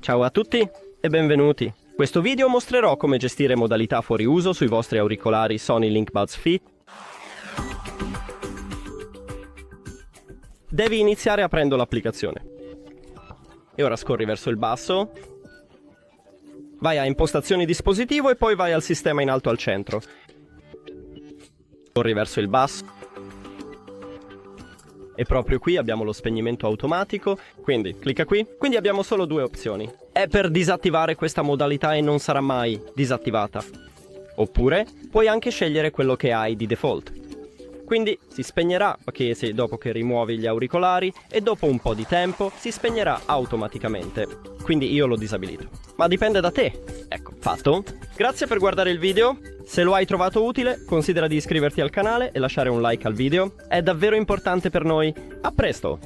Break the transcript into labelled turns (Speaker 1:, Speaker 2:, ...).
Speaker 1: Ciao a tutti e benvenuti. Questo video mostrerò come gestire modalità fuori uso sui vostri auricolari SONY LinkBuds Fit. Devi iniziare aprendo l'applicazione. E ora scorri verso il basso. Vai a Impostazioni dispositivo e poi vai al sistema in alto al centro. Scorri verso il basso. E proprio qui abbiamo lo spegnimento automatico, quindi clicca qui. Quindi abbiamo solo due opzioni. È per disattivare questa modalità e non sarà mai disattivata. Oppure puoi anche scegliere quello che hai di default. Quindi si spegnerà dopo che rimuovi gli auricolari e dopo un po' di tempo si spegnerà automaticamente. Quindi io l'ho disabilito. Ma dipende da te. Ecco, fatto. Grazie per guardare il video. Se lo hai trovato utile, considera di iscriverti al canale e lasciare un like al video. È davvero importante per noi. A presto!